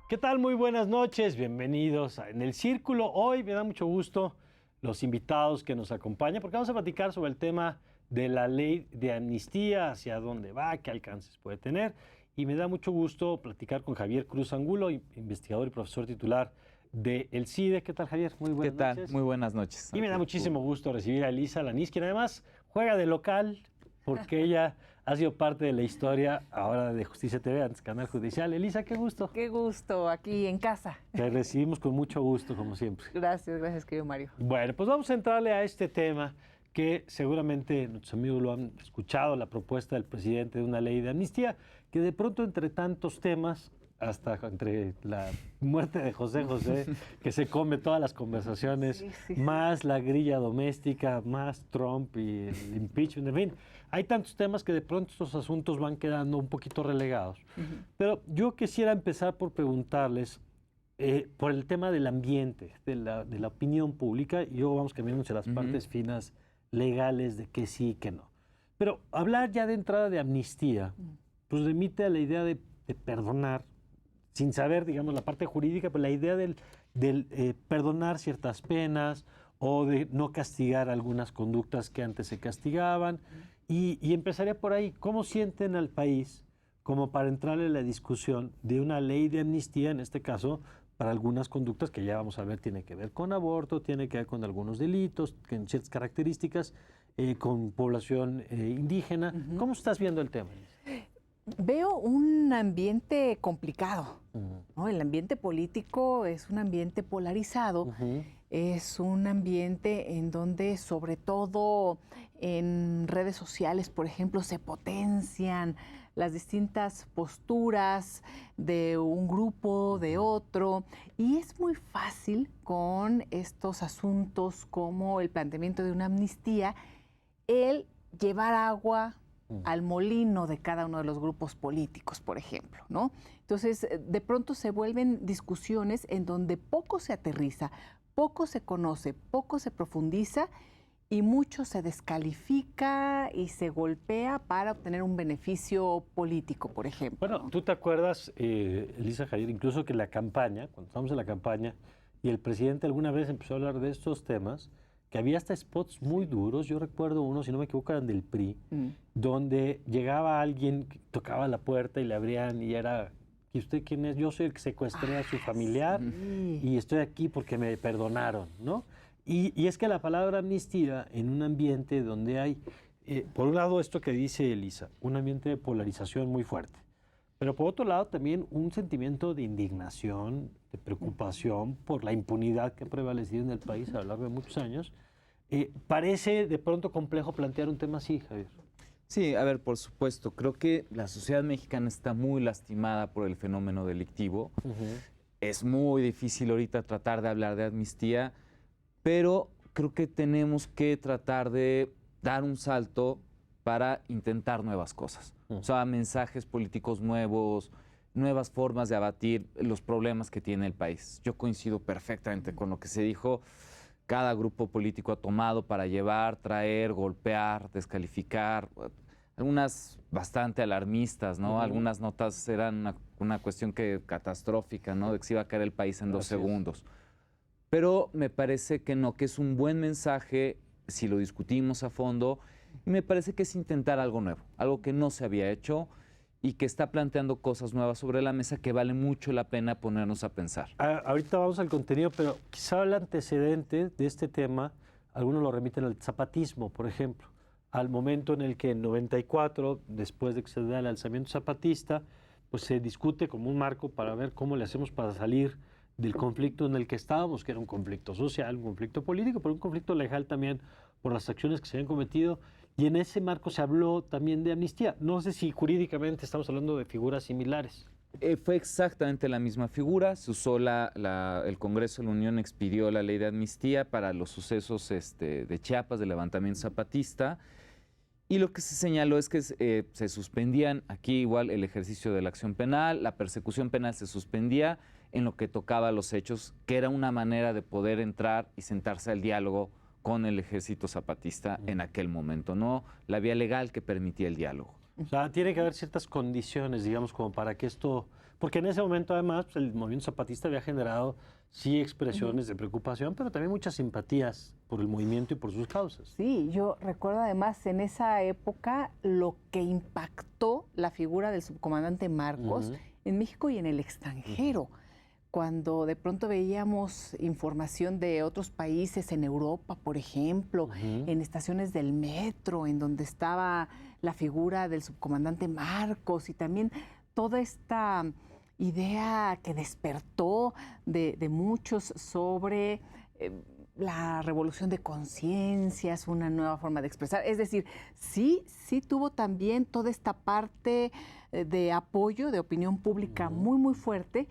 ¿Qué tal? Muy buenas noches, bienvenidos a En el Círculo. Hoy me da mucho gusto los invitados que nos acompañan porque vamos a platicar sobre el tema de la ley de amnistía, hacia dónde va, qué alcances puede tener. Y me da mucho gusto platicar con Javier Cruz Angulo, investigador y profesor titular del CIDE. ¿Qué tal, Javier? Muy buenas noches. ¿Qué tal? Muy buenas noches. Y me da muchísimo gusto recibir a Elisa Lanís, quien además juega de local, porque ella ha sido parte de la historia ahora de Justicia TV, antes Canal Judicial. Elisa, qué gusto. Qué gusto, aquí en casa. Te recibimos con mucho gusto, como siempre. Gracias, querido Mario. Bueno, pues vamos a entrarle a este tema que seguramente nuestros amigos lo han escuchado, la propuesta del presidente de una ley de amnistía, que de pronto entre tantos temas, hasta entre la muerte de José José, que se come todas las conversaciones, más la grilla doméstica, más Trump y el impeachment, en fin, hay tantos temas que de pronto estos asuntos van quedando un poquito relegados. Pero yo quisiera empezar por preguntarles por el tema del ambiente, de la opinión pública, y luego vamos cambiando hacia las partes finas legales de que sí y que no. Pero hablar ya de entrada de amnistía, pues remite a la idea de perdonar, sin saber, digamos, la parte jurídica, pero la idea del perdonar ciertas penas o de no castigar algunas conductas que antes se castigaban. Y empezaría por ahí, ¿cómo sienten al país como para entrarle en la discusión de una ley de amnistía, en este caso, para algunas conductas que ya vamos a ver, tiene que ver con aborto, tiene que ver con algunos delitos, con ciertas características, con población indígena? ¿Cómo estás viendo el tema? Veo un ambiente complicado, ¿no? El ambiente político es un ambiente polarizado, es un ambiente en donde, sobre todo en redes sociales, por ejemplo, se potencian las distintas posturas de un grupo, de otro, y es muy fácil con estos asuntos como el planteamiento de una amnistía, el llevar agua al molino de cada uno de los grupos políticos, por ejemplo, ¿no? Entonces, de pronto se vuelven discusiones en donde poco se aterriza, poco se conoce, poco se profundiza y mucho se descalifica y se golpea para obtener un beneficio político, por ejemplo. Bueno, ¿tú te acuerdas, Elisa, Javier, incluso que la campaña, cuando estábamos en la campaña, y el presidente alguna vez empezó a hablar de estos temas, que había hasta spots muy duros? Yo recuerdo uno, si no me equivoco, eran del PRI, donde llegaba alguien, tocaba la puerta y le abrían y era, ¿y usted quién es? Yo soy el que secuestré a su familiar y estoy aquí porque me perdonaron, ¿no? Y es que la palabra amnistía en un ambiente donde hay, por un lado esto que dice Elisa, un ambiente de polarización muy fuerte, pero por otro lado también un sentimiento de indignación, de preocupación por la impunidad que ha prevalecido en el país a lo largo de muchos años. Parece de pronto complejo plantear un tema así, Javier. Sí, a ver, por supuesto. Creo que la sociedad mexicana está muy lastimada por el fenómeno delictivo. Es muy difícil ahorita tratar de hablar de amnistía, pero creo que tenemos que tratar de dar un salto para intentar nuevas cosas. O sea, mensajes políticos nuevos, nuevas formas de abatir los problemas que tiene el país. Yo coincido perfectamente con lo que se dijo. Cada grupo político ha tomado para llevar, traer, golpear, descalificar, algunas bastante alarmistas, ¿no? Algunas notas eran una cuestión catastrófica, ¿no? De que se iba a caer el país en 2 segundos. Pero me parece que no, que es un buen mensaje si lo discutimos a fondo, y me parece que es intentar algo nuevo, algo que no se había hecho y que está planteando cosas nuevas sobre la mesa que vale mucho la pena ponernos a pensar. Ahorita vamos al contenido, pero quizá el antecedente de este tema, algunos lo remiten al zapatismo, por ejemplo, al momento en el que en 94, después de que se da el alzamiento zapatista, pues se discute como un marco para ver cómo le hacemos para salir del conflicto en el que estábamos, que era un conflicto social, un conflicto político, pero un conflicto legal también por las acciones que se habían cometido. Y en ese marco se habló también de amnistía. No sé si jurídicamente estamos hablando de figuras similares. Fue exactamente la misma figura. Se usó el Congreso de la Unión expidió la ley de amnistía para los sucesos de Chiapas, del levantamiento zapatista. Y lo que se señaló es que se suspendían aquí igual el ejercicio de la acción penal, la persecución penal se suspendía en lo que tocaba a los hechos, que era una manera de poder entrar y sentarse al diálogo con el ejército zapatista en aquel momento, no la vía legal que permitía el diálogo. O sea, tiene que haber ciertas condiciones, digamos, como para que esto... Porque en ese momento, además, pues, el movimiento zapatista había generado, sí, expresiones de preocupación, pero también muchas simpatías por el movimiento y por sus causas. Sí, yo recuerdo además en esa época lo que impactó la figura del subcomandante Marcos en México y en el extranjero. Cuando de pronto veíamos información de otros países en Europa, por ejemplo, en estaciones del metro, en donde estaba la figura del subcomandante Marcos y también toda esta idea que despertó de muchos sobre la revolución de conciencias, una nueva forma de expresar. Es decir, sí tuvo también toda esta parte de apoyo, de opinión pública muy, muy fuerte,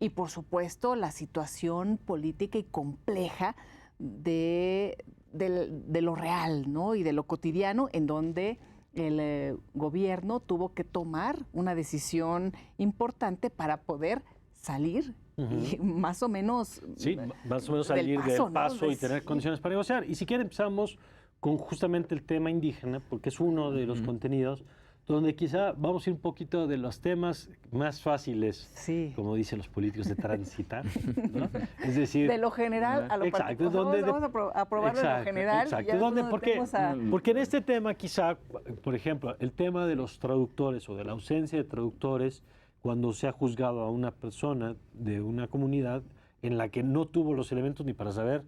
y por supuesto la situación política y compleja de lo real, ¿no? Y de lo cotidiano, en donde el gobierno tuvo que tomar una decisión importante para poder salir y más o menos... Sí, más o menos salir del paso, ¿no? Y tener condiciones para negociar. Y si quieren empezamos con justamente el tema indígena, porque es uno de los contenidos donde quizá vamos a ir un poquito de los temas más fáciles, como dicen los políticos, de transitar, ¿no? Es decir... De lo general a lo particular. Vamos a probar de lo general. Exacto. Porque en este tema quizá, por ejemplo, el tema de los traductores o de la ausencia de traductores, cuando se ha juzgado a una persona de una comunidad en la que no tuvo los elementos ni para saber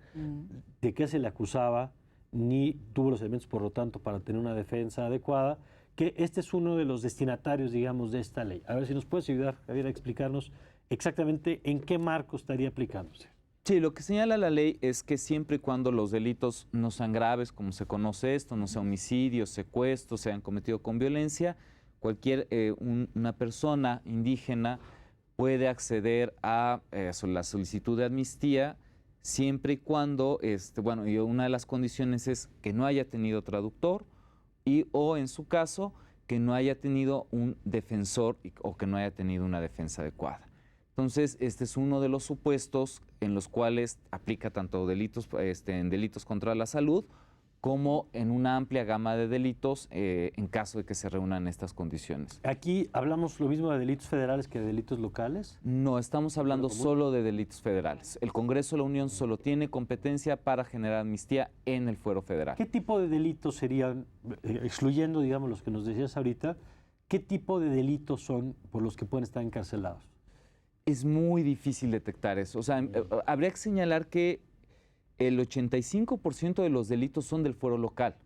de qué se le acusaba, ni tuvo los elementos, por lo tanto, para tener una defensa adecuada, que este es uno de los destinatarios, digamos, de esta ley. A ver si nos puedes ayudar, Javier, a explicarnos exactamente en qué marco estaría aplicándose. Sí, lo que señala la ley es que siempre y cuando los delitos no sean graves, como se conoce esto, no sea homicidio, secuestro, se hayan cometido con violencia, una persona indígena puede acceder a la solicitud de amnistía siempre y cuando, y una de las condiciones es que no haya tenido traductor o en su caso que no haya tenido un defensor o que no haya tenido una defensa adecuada. Entonces, este es uno de los supuestos en los cuales aplica tanto delitos, en delitos contra la salud como en una amplia gama de delitos en caso de que se reúnan estas condiciones. ¿Aquí hablamos lo mismo de delitos federales que de delitos locales? No, estamos hablando solo de delitos federales. El Congreso de la Unión solo tiene competencia para generar amnistía en el fuero federal. ¿Qué tipo de delitos serían, excluyendo, digamos, los que nos decías ahorita, qué tipo de delitos son por los que pueden estar encarcelados? Es muy difícil detectar eso. O sea, habría que señalar que el 85% de los delitos son del fuero local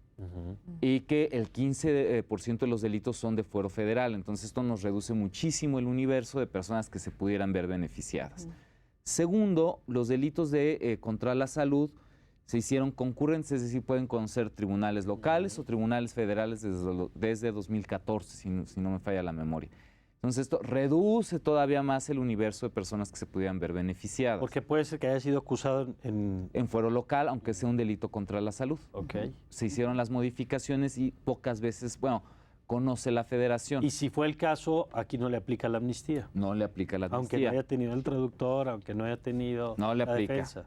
y que el 15% de los delitos son de fuero federal. Entonces esto nos reduce muchísimo el universo de personas que se pudieran ver beneficiadas. Segundo, los delitos contra la salud se hicieron concurrentes, es decir, pueden conocer tribunales locales o tribunales federales desde 2014, si no me falla la memoria. Entonces esto reduce todavía más el universo de personas que se pudieran ver beneficiadas. Porque puede ser que haya sido acusado en fuero local, aunque sea un delito contra la salud. Okay. Se hicieron las modificaciones y pocas veces, conoce la federación. Y si fue el caso, aquí no le aplica la amnistía. No le aplica la amnistía. Aunque no haya tenido el traductor, aunque no haya tenido la defensa.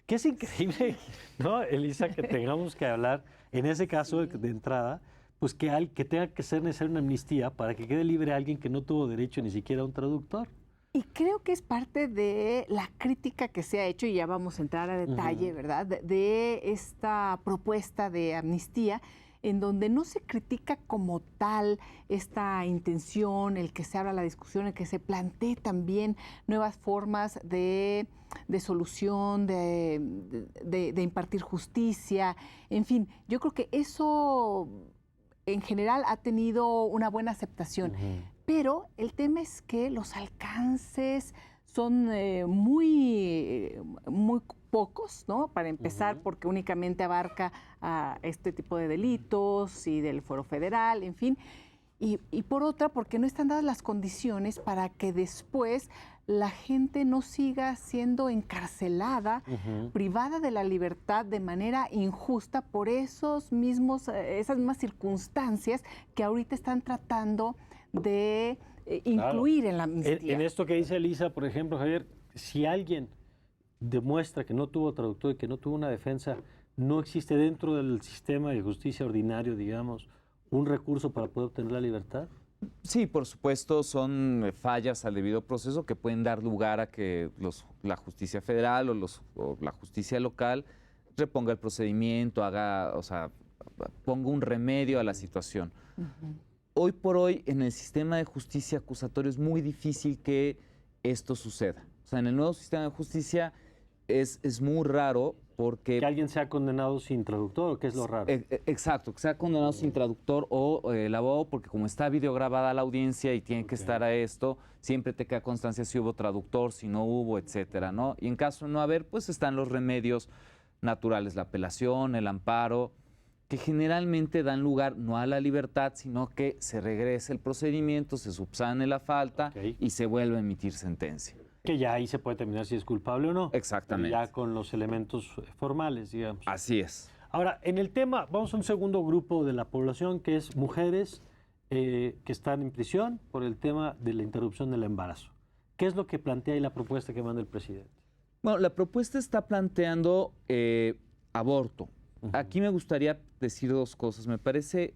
Que es increíble, ¿no, Elisa, que tengamos que hablar, en ese caso de entrada, pues que tenga que ser necesaria una amnistía para que quede libre alguien que no tuvo derecho ni siquiera a un traductor. Y creo que es parte de la crítica que se ha hecho, y ya vamos a entrar a detalle, ¿verdad?, de esta propuesta de amnistía, en donde no se critica como tal esta intención, el que se abra la discusión, el que se plantee también nuevas formas de solución, de impartir justicia. En fin, yo creo que eso en general ha tenido una buena aceptación. Pero el tema es que los alcances son muy pocos, ¿no? Para empezar, porque únicamente abarca a este tipo de delitos y del fuero federal, en fin. Y por otra, porque no están dadas las condiciones para que después la gente no siga siendo encarcelada, privada de la libertad de manera injusta por esas mismas circunstancias que ahorita están tratando de incluir en la amnistía. En esto que dice Elisa, por ejemplo, Javier, si alguien demuestra que no tuvo traductor y que no tuvo una defensa, no existe dentro del sistema de justicia ordinario, digamos, un recurso para poder obtener la libertad. Sí, por supuesto, son fallas al debido proceso que pueden dar lugar a que la justicia federal o la justicia local reponga el procedimiento, ponga un remedio a la situación. Hoy por hoy, en el sistema de justicia acusatorio es muy difícil que esto suceda. O sea, en el nuevo sistema de justicia es muy raro porque... Que alguien sea condenado sin traductor, ¿o qué es lo raro? Exacto, que sea condenado sin traductor o el abogado, porque como está videograbada la audiencia y tiene que estar a esto, siempre te queda constancia si hubo traductor, si no hubo, etcétera, ¿no? Y en caso de no haber, pues están los remedios naturales, la apelación, el amparo, que generalmente dan lugar no a la libertad, sino que se regrese el procedimiento, se subsane la falta y se vuelve a emitir sentencia. Que ya ahí se puede determinar si es culpable o no. Exactamente. Ya con los elementos formales, digamos. Así es. Ahora, en el tema, vamos a un segundo grupo de la población, que es mujeres que están en prisión por el tema de la interrupción del embarazo. ¿Qué es lo que plantea ahí la propuesta que manda el presidente? Bueno, la propuesta está planteando aborto. Aquí me gustaría decir dos cosas. Me parece,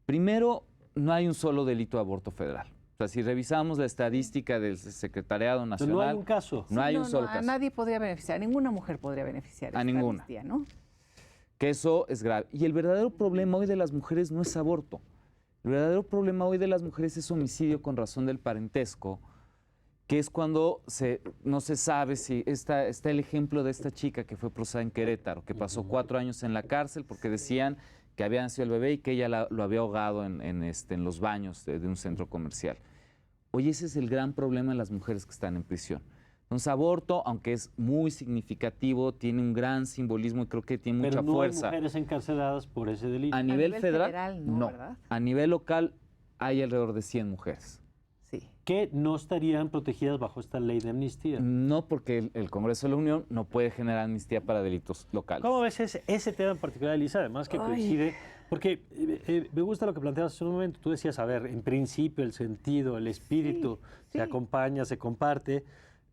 primero, no hay un solo delito de aborto federal. O sea, si revisamos la estadística del Secretariado Nacional... No hay un caso. No hay un solo caso. A nadie podría beneficiar, ninguna mujer podría beneficiar. A ninguna. Amnistía, ¿no? Que eso es grave. Y el verdadero problema hoy de las mujeres no es aborto. El verdadero problema hoy de las mujeres es homicidio con razón del parentesco, que es cuando no se sabe si... Está el ejemplo de esta chica que fue procesada en Querétaro, que pasó 4 años en la cárcel porque decían que había nacido el bebé y que ella lo había ahogado en los baños de un centro comercial. Hoy ese es el gran problema de las mujeres que están en prisión. Entonces, aborto, aunque es muy significativo, tiene un gran simbolismo y creo que tiene mucha fuerza. Pero no hay mujeres encarceladas por ese delito. A nivel federal, no. ¿Verdad? A nivel local hay alrededor de 100 mujeres. Sí. Que no estarían protegidas bajo esta ley de amnistía. No, porque el Congreso de la Unión no puede generar amnistía para delitos locales. ¿Cómo ves ese tema en particular, Elisa? Además que coincide, porque me gusta lo que planteabas hace un momento. Tú decías, a ver, en principio el sentido, el espíritu se acompaña, se comparte.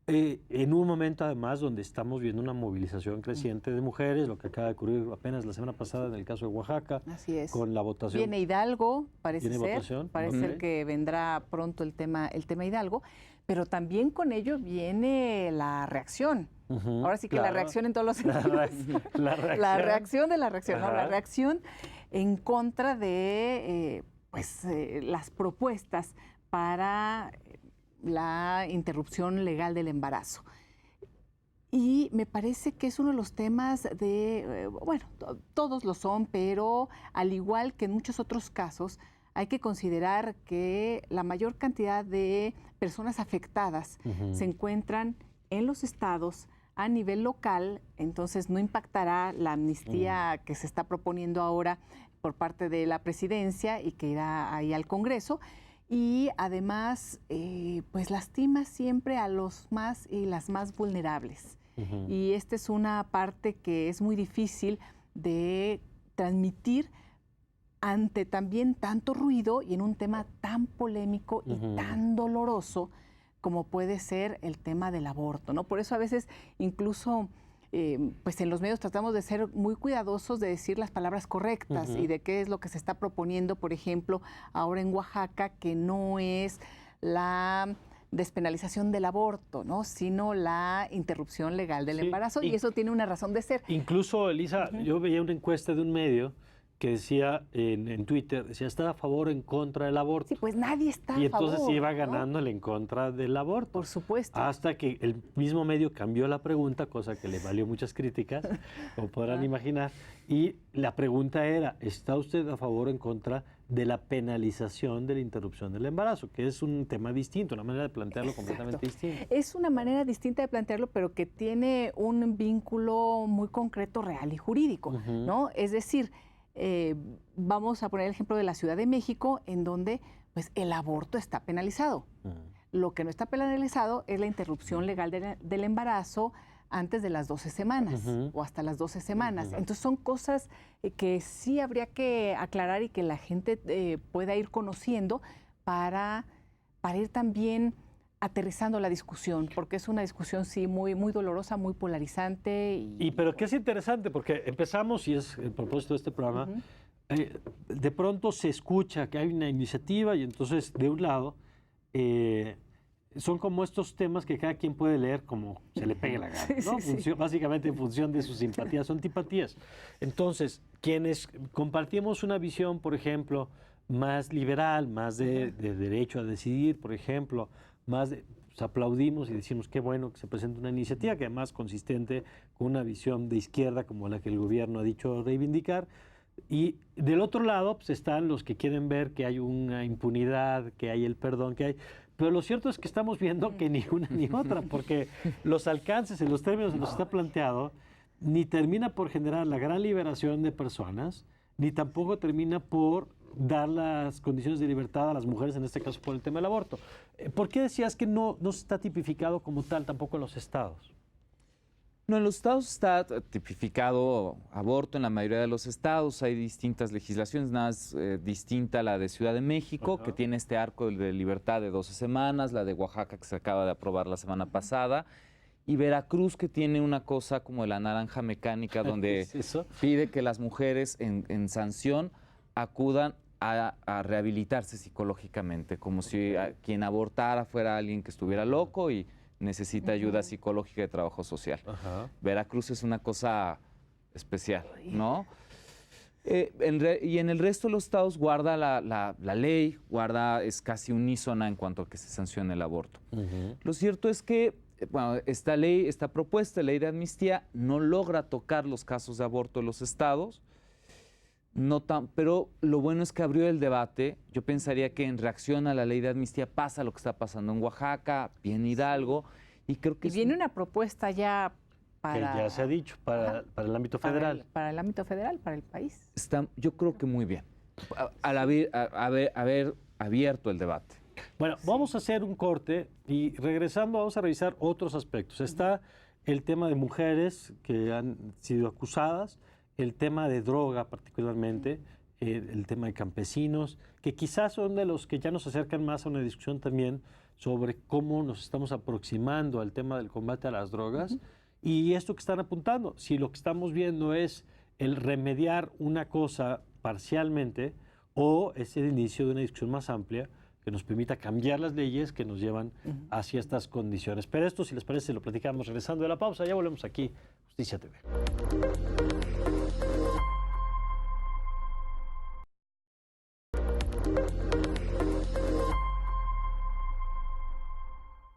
En un momento además donde estamos viendo una movilización creciente de mujeres, lo que acaba de ocurrir apenas la semana pasada en el caso de Oaxaca, Así es. con la votación. Viene Hidalgo, parece ¿Viene ser. votación? Parece ser que vendrá pronto el tema Hidalgo, pero también con ello viene la reacción. Ahora sí que la reacción en todos los sentidos. La reacción. La reacción de la reacción, ¿no? La reacción en contra de las propuestas para la interrupción legal del embarazo. Y me parece que es uno de los temas todos lo son, pero al igual que en muchos otros casos, hay que considerar que la mayor cantidad de personas afectadas se encuentran en los estados a nivel local, entonces no impactará la amnistía que se está proponiendo ahora por parte de la presidencia y que irá ahí al Congreso. Y además, pues lastima siempre a los más y las más vulnerables. Y esta es una parte que es muy difícil de transmitir ante también tanto ruido y en un tema tan polémico y tan doloroso como puede ser el tema del aborto, ¿no? Por eso a veces incluso... pues en los medios tratamos de ser muy cuidadosos de decir las palabras correctas y de qué es lo que se está proponiendo, por ejemplo, ahora en Oaxaca, que no es la despenalización del aborto, ¿no? Sino la interrupción legal del embarazo, y eso tiene una razón de ser. Incluso, Elisa, yo veía una encuesta de un medio que decía en Twitter, decía, ¿está a favor o en contra del aborto? Sí, pues nadie está a favor. Y entonces iba ganando el en contra del aborto. Por supuesto. Hasta que el mismo medio cambió la pregunta, cosa que le valió muchas críticas, como podrán imaginar. Y la pregunta era, ¿está usted a favor o en contra de la penalización de la interrupción del embarazo? Que es un tema distinto, una manera de plantearlo completamente distinta. Es una manera distinta de plantearlo, pero que tiene un vínculo muy concreto, real y jurídico, ¿no? Es decir, vamos a poner el ejemplo de la Ciudad de México, en donde pues, el aborto está penalizado. Lo que no está penalizado es la interrupción legal del embarazo antes de las 12 semanas o hasta las 12 semanas. Entonces son cosas que sí habría que aclarar y que la gente pueda ir conociendo para ir también aterrizando la discusión, porque es una discusión, sí, muy, muy dolorosa, muy polarizante. Pero que es interesante, porque empezamos, y es el propósito de este programa, de pronto se escucha que hay una iniciativa y entonces, de un lado, son como estos temas que cada quien puede leer como se le pegue la gana, ¿no? Básicamente en función de sus simpatías o antipatías. Entonces, quienes compartimos una visión, por ejemplo, más liberal, más de derecho a decidir, por ejemplo, más de, pues, aplaudimos y decimos qué bueno que se presente una iniciativa que además consistente con una visión de izquierda como la que el gobierno ha dicho reivindicar. Y del otro lado pues, están los que quieren ver que hay una impunidad, que hay el perdón, que hay... Pero lo cierto es que estamos viendo que ni una ni otra, porque los alcances en los términos en los que está planteado ni termina por generar la gran liberación de personas, ni tampoco termina por dar las condiciones de libertad a las mujeres, en este caso por el tema del aborto. ¿Por qué decías que no está tipificado como tal tampoco en los estados? No, en los estados está tipificado aborto en la mayoría de los estados. Hay distintas legislaciones, nada más distinta la de Ciudad de México, que tiene este arco de libertad de 12 semanas, la de Oaxaca, que se acaba de aprobar la semana pasada, y Veracruz, que tiene una cosa como de la naranja mecánica, donde pide que las mujeres en sanción acudan a rehabilitarse psicológicamente, como si quien abortara fuera alguien que estuviera loco y necesita ayuda psicológica y de trabajo social. Veracruz es una cosa especial, ¿no? Y en el resto de los estados guarda la ley, es casi unísona en cuanto a que se sancione el aborto. Lo cierto es que bueno, esta propuesta de ley de amnistía no logra tocar los casos de aborto de los estados, pero lo bueno es que abrió el debate. Yo pensaría que en reacción a la ley de amnistía pasa lo que está pasando en Oaxaca, en Hidalgo, y creo que viene una propuesta ya para... Que ya se ha dicho, para el ámbito federal. Para el ámbito federal, para el país. Yo creo que muy bien, al haber abierto el debate. Bueno, vamos a hacer un corte y regresando vamos a revisar otros aspectos. Está el tema de mujeres que han sido acusadas, el tema de droga particularmente, el tema de campesinos, que quizás son de los que ya nos acercan más a una discusión también sobre cómo nos estamos aproximando al tema del combate a las drogas y esto que están apuntando. Si lo que estamos viendo es el remediar una cosa parcialmente o es el inicio de una discusión más amplia que nos permita cambiar las leyes que nos llevan hacia estas condiciones. Pero esto, si les parece, lo platicamos regresando de la pausa. Ya volvemos aquí, Justicia TV.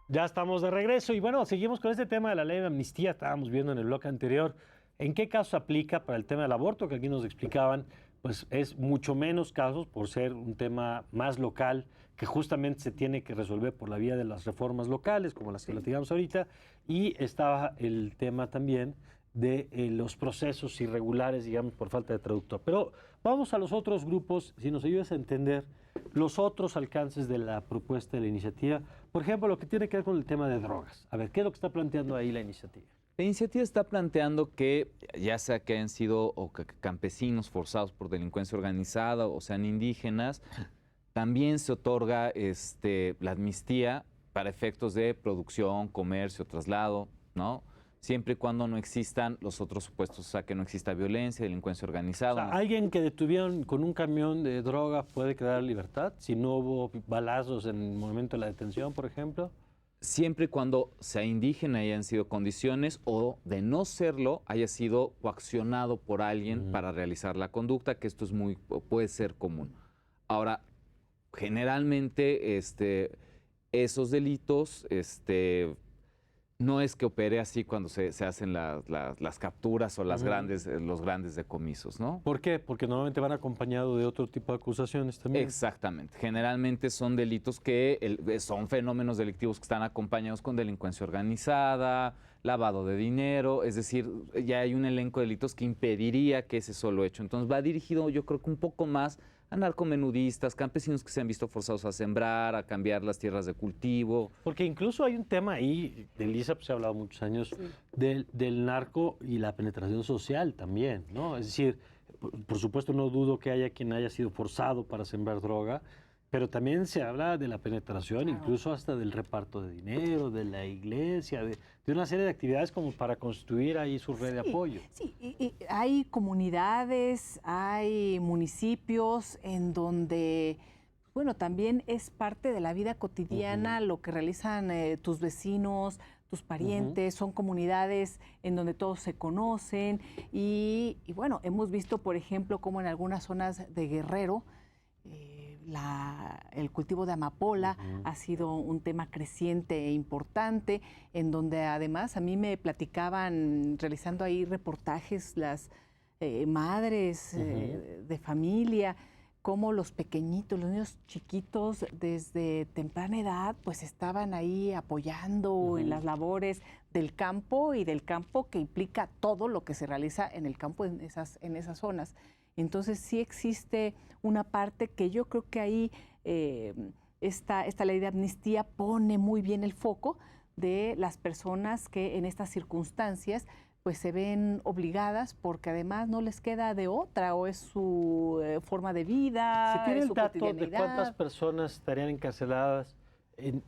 Ya estamos de regreso y bueno, seguimos con este tema de la ley de amnistía. Estábamos viendo en el bloque anterior en qué caso aplica para el tema del aborto, que aquí nos explicaban, pues es mucho menos casos por ser un tema más local, que justamente se tiene que resolver por la vía de las reformas locales, como las que platicamos ahorita, y estaba el tema también de los procesos irregulares, digamos, por falta de traductor. Pero vamos a los otros grupos, si nos ayudas a entender los otros alcances de la propuesta de la iniciativa. Por ejemplo, lo que tiene que ver con el tema de drogas. A ver, ¿qué es lo que está planteando ahí la iniciativa? La iniciativa está planteando que, ya sea que hayan sido campesinos forzados por delincuencia organizada o sean indígenas, también se otorga la amnistía para efectos de producción, comercio, traslado, ¿no? Siempre y cuando no existan los otros supuestos, o sea, que no exista violencia, delincuencia organizada. O sea, ¿alguien que detuvieron con un camión de droga puede quedar en libertad si no hubo balazos en el momento de la detención, por ejemplo? Siempre y cuando sea indígena hayan sido condiciones o, de no serlo, haya sido coaccionado por alguien para realizar la conducta, que esto puede ser común. Ahora, generalmente esos delitos no es que opere así cuando se hacen las capturas o los grandes decomisos, ¿no? ¿Por qué? Porque normalmente van acompañados de otro tipo de acusaciones también. Exactamente. Generalmente son delitos que son fenómenos delictivos que están acompañados con delincuencia organizada, lavado de dinero, es decir, ya hay un elenco de delitos que impediría que ese solo hecho. Entonces va dirigido, yo creo que un poco más a narcomenudistas, campesinos que se han visto forzados a sembrar, a cambiar las tierras de cultivo. Porque incluso hay un tema ahí, de Elisa, pues se ha hablado muchos años, del narco y la penetración social también, ¿no? Es decir, por supuesto no dudo que haya quien haya sido forzado para sembrar droga, Pero también se habla de la penetración, incluso hasta del reparto de dinero, de la iglesia, de una serie de actividades como para construir ahí su red de apoyo. Sí, y hay comunidades, hay municipios en donde, bueno, también es parte de la vida cotidiana lo que realizan tus vecinos, tus parientes, son comunidades en donde todos se conocen y bueno, hemos visto, por ejemplo, cómo en algunas zonas de Guerrero, el cultivo de amapola ha sido un tema creciente e importante, en donde además a mí me platicaban, realizando ahí reportajes, las madres de familia, cómo los pequeñitos, los niños chiquitos desde temprana edad, pues estaban ahí apoyando en las labores del campo y del campo que implica todo lo que se realiza en el campo en esas zonas. Entonces sí existe una parte que yo creo que ahí esta ley de amnistía pone muy bien el foco de las personas que en estas circunstancias pues se ven obligadas porque además no les queda de otra o es su forma de vida. ¿Se tiene es el su dato de cotidianidad? cuántas personas estarían encarceladas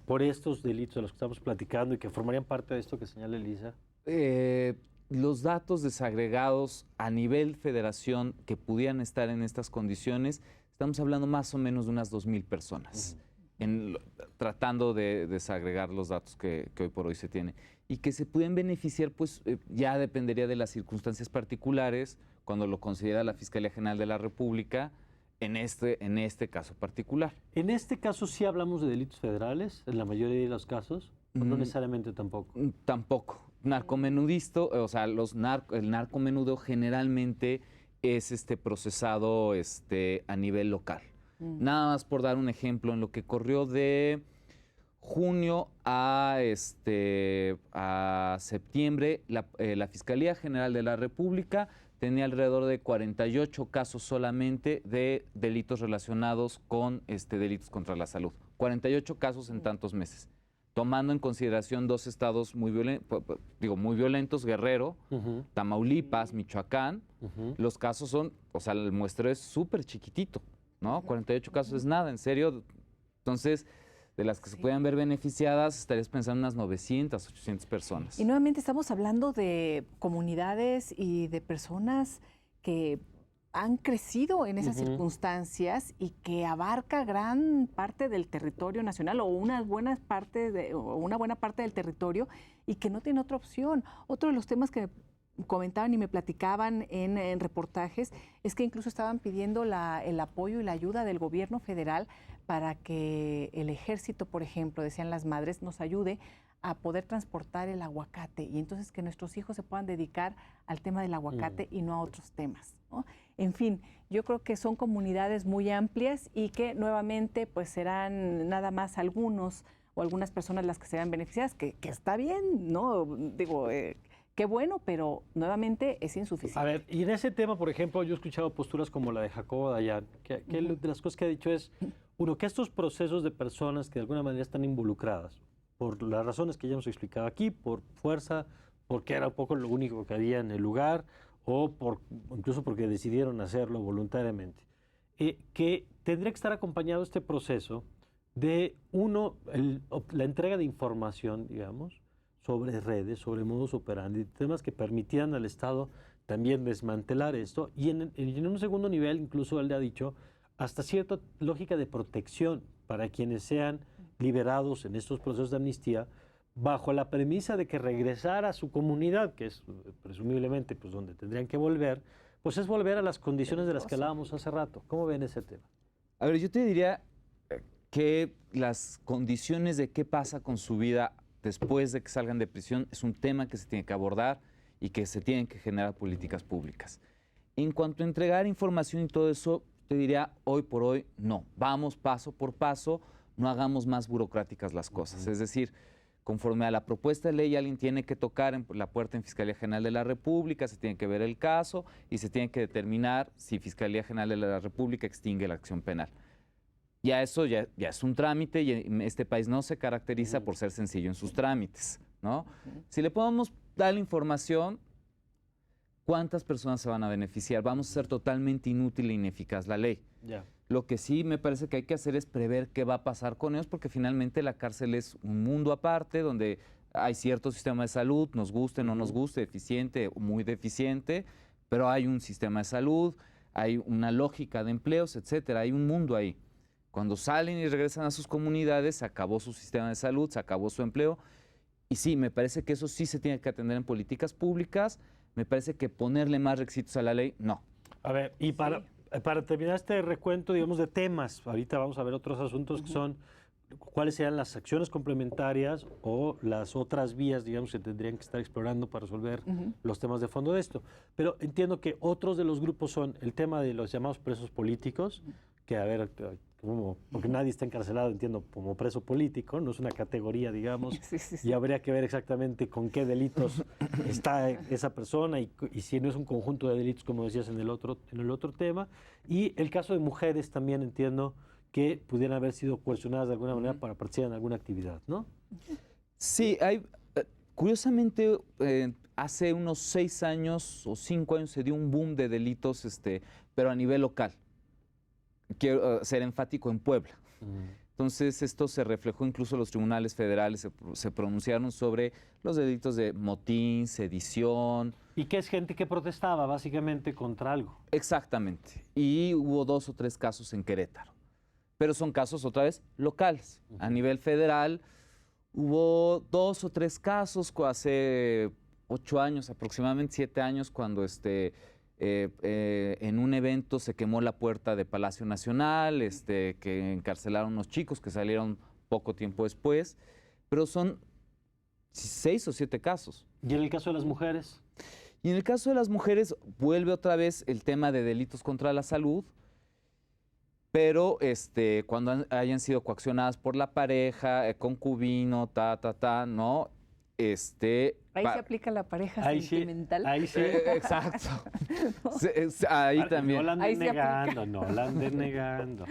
por estos delitos de los que estamos platicando y que formarían parte de esto que señala Elisa? Los datos desagregados a nivel federación que pudieran estar en estas condiciones, estamos hablando más o menos de unas 2,000 personas, tratando de desagregar los datos que hoy por hoy se tiene. Y que se pueden beneficiar, pues ya dependería de las circunstancias particulares, cuando lo considera la Fiscalía General de la República, en este caso particular. En este caso sí hablamos de delitos federales, en la mayoría de los casos, o no necesariamente tampoco. Tampoco. Narcomenudisto, o sea, el narcomenudo generalmente es procesado a nivel local. Nada más por dar un ejemplo, en lo que corrió de junio a septiembre, la Fiscalía General de la República tenía alrededor de 48 casos solamente de delitos relacionados con delitos contra la salud. 48 casos en tantos meses. Tomando en consideración dos estados muy violentos, Guerrero, Tamaulipas, Michoacán, los casos son, o sea, el muestreo es súper chiquitito, ¿no? 48 casos es nada, en serio. Entonces, de las que se puedan ver beneficiadas, estarías pensando en unas 900, 800 personas. Y nuevamente estamos hablando de comunidades y de personas que han crecido en esas circunstancias y que abarca gran parte del territorio nacional o una buena parte del territorio y que no tiene otra opción. Otro de los temas que comentaban y me platicaban en reportajes es que incluso estaban pidiendo el apoyo y la ayuda del gobierno federal para que el ejército, por ejemplo, decían las madres, nos ayude a poder transportar el aguacate y entonces que nuestros hijos se puedan dedicar al tema del aguacate y no a otros temas, ¿no? En fin, yo creo que son comunidades muy amplias y que nuevamente pues serán nada más algunos o algunas personas las que serán beneficiadas, que está bien, ¿no? Digo, qué bueno, pero nuevamente es insuficiente. A ver, y en ese tema, por ejemplo, yo he escuchado posturas como la de Jacobo Dayan, que de las cosas que ha dicho es, uno, que estos procesos de personas que de alguna manera están involucradas, por las razones que ya hemos explicado aquí, por fuerza, porque era un poco lo único que había en el lugar, o incluso porque decidieron hacerlo voluntariamente, que tendría que estar acompañado este proceso de, uno, la entrega de información, digamos, sobre redes, sobre modus operandi, temas que permitieran al Estado también desmantelar esto, y en un segundo nivel, incluso él le ha dicho, hasta cierta lógica de protección para quienes sean liberados en estos procesos de amnistía, bajo la premisa de que regresar a su comunidad, que es presumiblemente pues, donde tendrían que volver, pues es volver a las condiciones de las que hablábamos hace rato. ¿Cómo ven ese tema? A ver, yo te diría que las condiciones de qué pasa con su vida después de que salgan de prisión es un tema que se tiene que abordar y que se tienen que generar políticas públicas. En cuanto a entregar información y todo eso, te diría hoy por hoy no. Vamos paso por paso, no hagamos más burocráticas las cosas. Es decir, conforme a la propuesta de ley, alguien tiene que tocar en la puerta en Fiscalía General de la República, se tiene que ver el caso y se tiene que determinar si Fiscalía General de la República extingue la acción penal. Ya eso ya es un trámite y este país no se caracteriza por ser sencillo en sus trámites, ¿no? Si le podemos dar la información, ¿cuántas personas se van a beneficiar? Vamos a ser totalmente inútil e ineficaz la ley. Lo que sí me parece que hay que hacer es prever qué va a pasar con ellos, porque finalmente la cárcel es un mundo aparte donde hay cierto sistema de salud, nos guste o no nos guste, deficiente o muy deficiente, pero hay un sistema de salud, hay una lógica de empleos, etcétera, hay un mundo ahí. Cuando salen y regresan a sus comunidades, se acabó su sistema de salud, se acabó su empleo. Y sí, me parece que eso sí se tiene que atender en políticas públicas. Me parece que ponerle más requisitos a la ley, no. A ver, y para terminar este recuento, digamos, de temas, ahorita vamos a ver otros asuntos que son cuáles serían las acciones complementarias o las otras vías, digamos, que tendrían que estar explorando para resolver los temas de fondo de esto. Pero entiendo que otros de los grupos son el tema de los llamados presos políticos, que a ver, porque nadie está encarcelado, entiendo, como preso político, no es una categoría, digamos, y habría que ver exactamente con qué delitos está esa persona y si no es un conjunto de delitos, como decías en el otro tema. Y el caso de mujeres también entiendo que pudieran haber sido coercionadas de alguna manera para participar en alguna actividad, ¿no? Sí, curiosamente, hace unos 6 años o 5 años se dio un boom de delitos, pero a nivel local. Quiero ser enfático, en Puebla. Entonces, esto se reflejó, incluso los tribunales federales se pronunciaron sobre los delitos de motín, sedición. ¿Y qué es gente que protestaba básicamente contra algo? Exactamente. Y hubo 2 o 3 casos en Querétaro. Pero son casos, otra vez, locales. A nivel federal hubo 2 o 3 casos hace 8 años, aproximadamente 7 años, cuando en un evento se quemó la puerta de Palacio Nacional, que encarcelaron unos chicos que salieron poco tiempo después, pero son 6 o 7 casos. ¿Y en el caso de las mujeres? Y en el caso de las mujeres vuelve otra vez el tema de delitos contra la salud, pero cuando hayan sido coaccionadas por la pareja, concubino, ¿no? Ahí se aplica la pareja sentimental. Ahí sí. Exacto. Ahí también. No la anden negando, no la anden negando.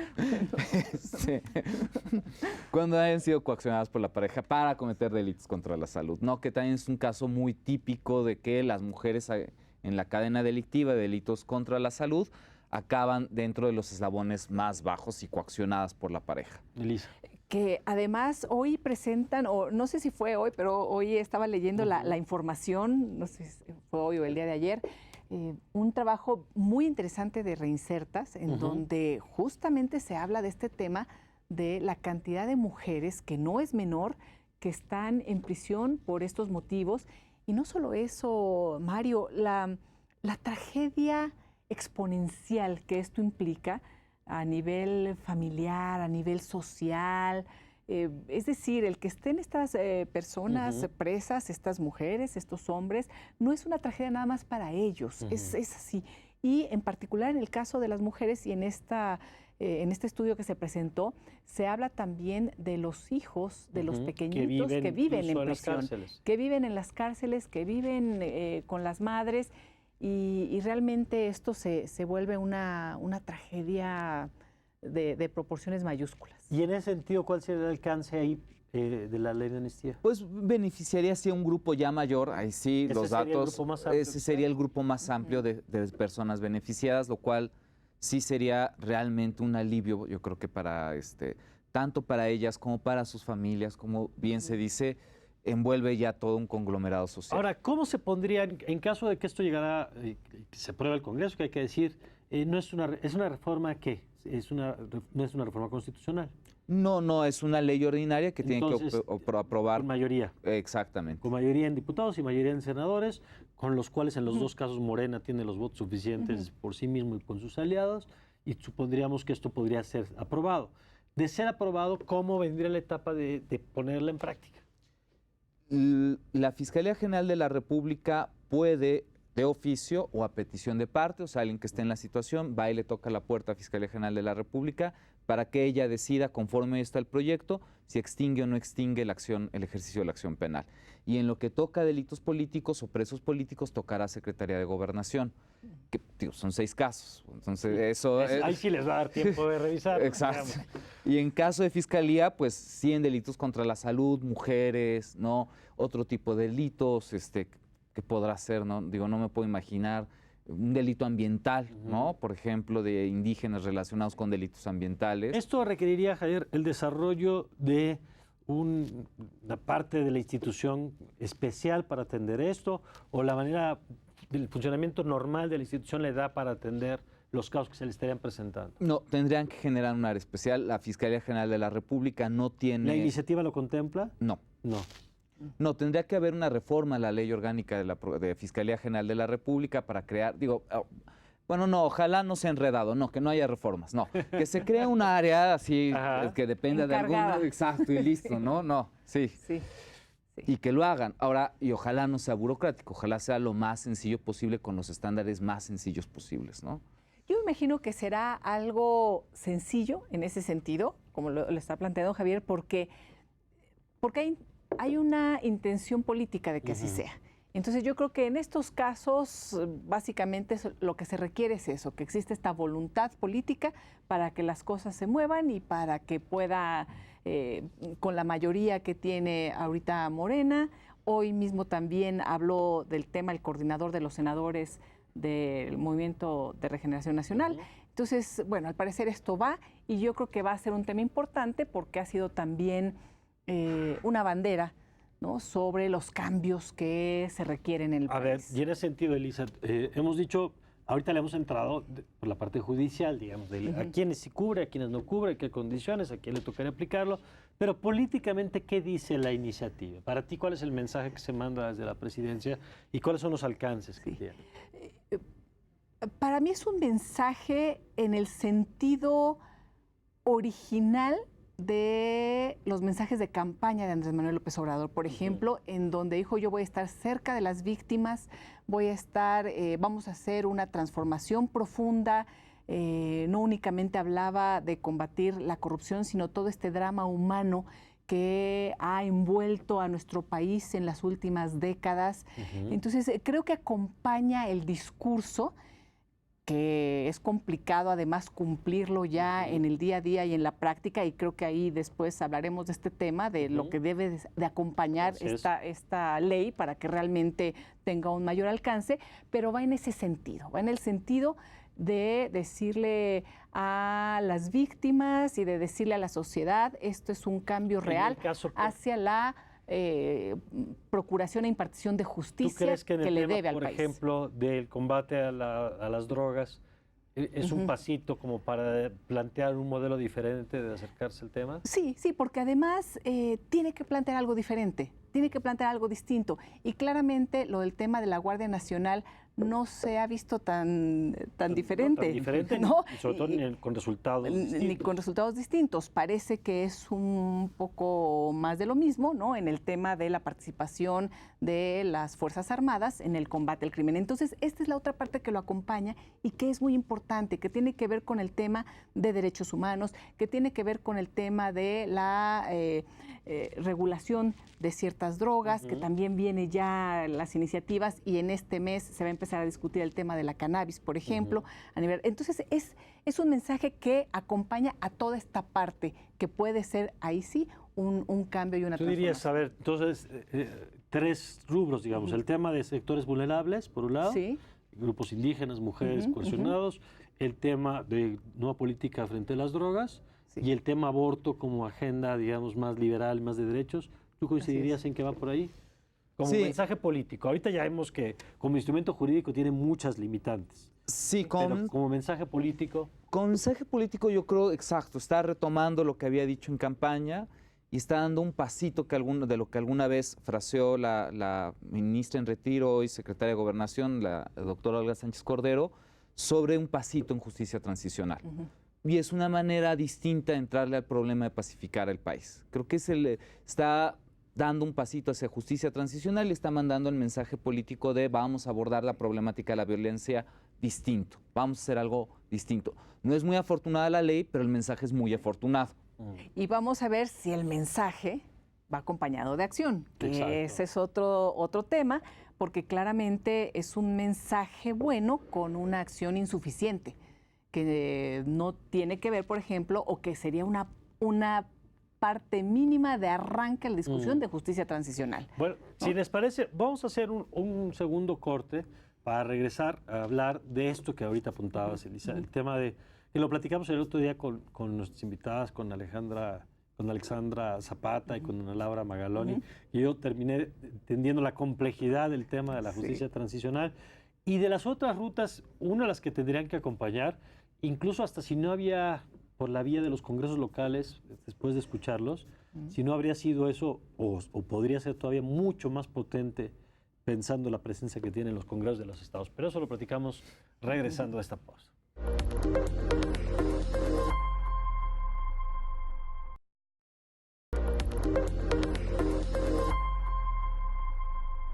Cuando hayan sido coaccionadas por la pareja para cometer delitos contra la salud, ¿no? Que también es un caso muy típico de que las mujeres en la cadena delictiva de delitos contra la salud acaban dentro de los eslabones más bajos y coaccionadas por la pareja. Elisa. Que además hoy presentan, o no sé si fue hoy, pero hoy estaba leyendo la información, no sé si fue hoy o el día de ayer, un trabajo muy interesante de Reinsertas, en donde justamente se habla de este tema de la cantidad de mujeres, que no es menor, que están en prisión por estos motivos. Y no solo eso, Mario, la tragedia exponencial que esto implica a nivel familiar, a nivel social, es decir, el que estén estas personas presas, estas mujeres, estos hombres, no es una tragedia nada más para ellos, es así. Y en particular en el caso de las mujeres y en este estudio que se presentó, se habla también de los hijos de los pequeñitos que viven en prisión, que viven en las cárceles, que viven con las madres. Y realmente esto se vuelve una tragedia de proporciones mayúsculas. Y en ese sentido, ¿cuál sería el alcance ahí de la ley de amnistía? Pues beneficiaría a un grupo ya mayor, ahí sí, los datos. Ese sería el grupo más amplio de personas beneficiadas, lo cual sí sería realmente un alivio, yo creo que para tanto para ellas como para sus familias, como bien se dice, envuelve ya todo un conglomerado social. Ahora, ¿cómo se pondría, en caso de que esto llegara, que se apruebe el Congreso, que hay que decir, es una reforma ¿qué? No es una reforma constitucional? No, es una ley ordinaria que Entonces, tiene que aprobar. Con mayoría. Exactamente. Con mayoría en diputados y mayoría en senadores, con los cuales en los dos casos Morena tiene los votos suficientes por sí mismo y con sus aliados, y supondríamos que esto podría ser aprobado. De ser aprobado, ¿cómo vendría la etapa de ponerla en práctica? La Fiscalía General de la República puede, de oficio o a petición de parte, o sea, alguien que esté en la situación, va y le toca la puerta a Fiscalía General de la República para que ella decida, conforme está el proyecto, si extingue o no extingue el ejercicio de la acción penal. Y en lo que toca a delitos políticos o presos políticos, tocará Secretaría de Gobernación, que son 6 casos. Entonces, eso ahí sí les va a dar tiempo de revisar. Exacto. Digamos. Y en caso de Fiscalía, pues sí en delitos contra la salud, mujeres, ¿no? Otro tipo de delitos, que podrá ser, ¿no? Digo, no me puedo imaginar un delito ambiental, ¿no? Por ejemplo, de indígenas relacionados con delitos ambientales. Esto requeriría, Javier, el desarrollo de una parte de la institución especial para atender esto, o la manera del funcionamiento normal de la institución le da para atender los casos que se le estarían presentando. No, tendrían que generar un área especial. La Fiscalía General de la República no tiene... ¿La iniciativa lo contempla? No. No. No, tendría que haber una reforma a la ley orgánica de Fiscalía General de la República para crear, bueno, no, ojalá no sea enredado, no, que no haya reformas, no, que se cree un área así que dependa de alguna, exacto, y listo, ¿no? No, sí. Y que lo hagan. Ahora, y ojalá no sea burocrático, ojalá sea lo más sencillo posible con los estándares más sencillos posibles, ¿no? Yo me imagino que será algo sencillo en ese sentido, como lo está planteando Javier, porque hay una intención política de que así sea. Entonces yo creo que en estos casos básicamente lo que se requiere es eso, que existe esta voluntad política para que las cosas se muevan y para que pueda, con la mayoría que tiene ahorita Morena. Hoy mismo también habló del tema el coordinador de los senadores del Movimiento de Regeneración Nacional. Entonces, bueno, al parecer esto va, y yo creo que va a ser un tema importante porque ha sido también una bandera, ¿no?, sobre los cambios que se requieren en el país. A ver, y en ese sentido, Elisa, hemos dicho, ahorita le hemos entrado por la parte judicial, digamos, de a quiénes sí cubre, a quiénes no cubre, qué condiciones, a quién le tocaría aplicarlo, pero políticamente, ¿qué dice la iniciativa? Para ti, ¿cuál es el mensaje que se manda desde la presidencia y cuáles son los alcances que tiene? Para mí es un mensaje en el sentido original de los mensajes de campaña de Andrés Manuel López Obrador, por ejemplo, en donde dijo: yo voy a estar cerca de las víctimas, vamos a hacer una transformación profunda. No únicamente hablaba de combatir la corrupción, sino todo este drama humano que ha envuelto a nuestro país en las últimas décadas. Entonces, creo que acompaña el discurso, que es complicado además cumplirlo ya en el día a día y en la práctica, y creo que ahí después hablaremos de este tema, de lo que debe de acompañar esta ley para que realmente tenga un mayor alcance, pero va en ese sentido, va en el sentido de decirle a las víctimas y de decirle a la sociedad: esto es un cambio real hacia la procuración e impartición de justicia. ¿Tú crees que en el le tema, debe al por país? ejemplo, del combate a las drogas, es un pasito como para plantear un modelo diferente de acercarse al tema? Sí, porque además tiene que plantear algo diferente, tiene que plantear algo distinto. Y claramente lo del tema de la Guardia Nacional no se ha visto tan diferente. Tan diferente, ¿no? Y sobre todo con resultados distintos. Ni con resultados distintos. Parece que es un poco más de lo mismo, ¿no?, en el tema de la participación de las Fuerzas Armadas en el combate al crimen. Entonces, esta es la otra parte que lo acompaña y que es muy importante, que tiene que ver con el tema de derechos humanos, que tiene que ver con el tema de la regulación de ciertas drogas, que también viene ya las iniciativas, y en este mes se va a empezar a discutir el tema de la cannabis, por ejemplo. Entonces, es un mensaje que acompaña a toda esta parte, que puede ser, ahí sí, un cambio y una transformación. Tú dirías, a ver, entonces, tres rubros, digamos: el tema de sectores vulnerables, por un lado, grupos indígenas, mujeres, coercionados, el tema de nueva política frente a las drogas, y el tema aborto como agenda, digamos, más liberal, más de derechos. ¿Tú coincidirías en que va por ahí? Como mensaje político. Ahorita ya vemos que como instrumento jurídico tiene muchas limitantes. Sí, pero como mensaje político. Como mensaje político, yo creo, exacto, está retomando lo que había dicho en campaña y está dando un pasito de lo que alguna vez fraseó la ministra en retiro y secretaria de Gobernación, la doctora Olga Sánchez Cordero, sobre un pasito en justicia transicional. Y es una manera distinta de entrarle al problema de pacificar el país. Creo que está dando un pasito hacia justicia transicional y está mandando el mensaje político de: vamos a abordar la problemática de la violencia distinto, vamos a hacer algo distinto. No es muy afortunada la ley, pero el mensaje es muy afortunado. Y vamos a ver si el mensaje va acompañado de acción, que ese es otro tema, porque claramente es un mensaje bueno con una acción insuficiente, que no tiene que ver, por ejemplo, o que sería una parte mínima de arranque a la discusión de justicia transicional. Bueno, ¿no? Si les parece, vamos a hacer un segundo corte para regresar a hablar de esto que ahorita apuntabas, Elisa, el tema de, que lo platicamos el otro día con nuestras invitadas, con Alexandra Zapata y con Ana Laura Magaloni, y yo terminé entendiendo la complejidad del tema de la justicia transicional y de las otras rutas, una de las que tendrían que acompañar, incluso hasta si no había por la vía de los congresos locales, después de escucharlos, si no habría sido eso, o podría ser todavía mucho más potente, pensando la presencia que tienen los congresos de los estados. Pero eso lo platicamos regresando a esta pausa.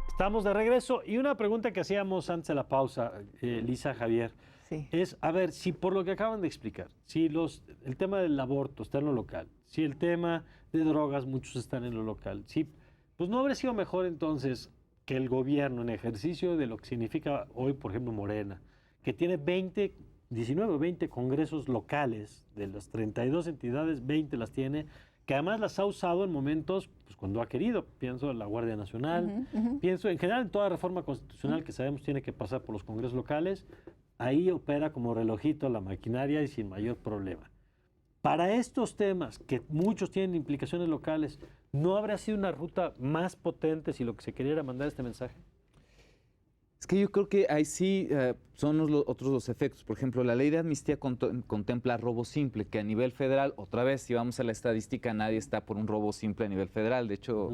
Estamos de regreso y una pregunta que hacíamos antes de la pausa, Lisa, Javier, es, a ver, si por lo que acaban de explicar, si el tema del aborto está en lo local, si el tema de drogas, muchos están en lo local, si, pues no habría sido mejor entonces que el gobierno, en ejercicio de lo que significa hoy, por ejemplo, Morena, que tiene 19 o 20 congresos locales, de las 32 entidades, 20 las tiene, que además las ha usado en momentos pues, cuando ha querido. Pienso en la Guardia Nacional, pienso en general en toda reforma constitucional que sabemos tiene que pasar por los congresos locales, ahí opera como relojito la maquinaria y sin mayor problema. Para estos temas, que muchos tienen implicaciones locales, ¿no habría sido una ruta más potente si lo que se quería era mandar este mensaje? Es que yo creo que ahí sí son otros los efectos. Por ejemplo, la ley de amnistía contempla robo simple, que a nivel federal, otra vez, si vamos a la estadística, nadie está por un robo simple a nivel federal. De hecho,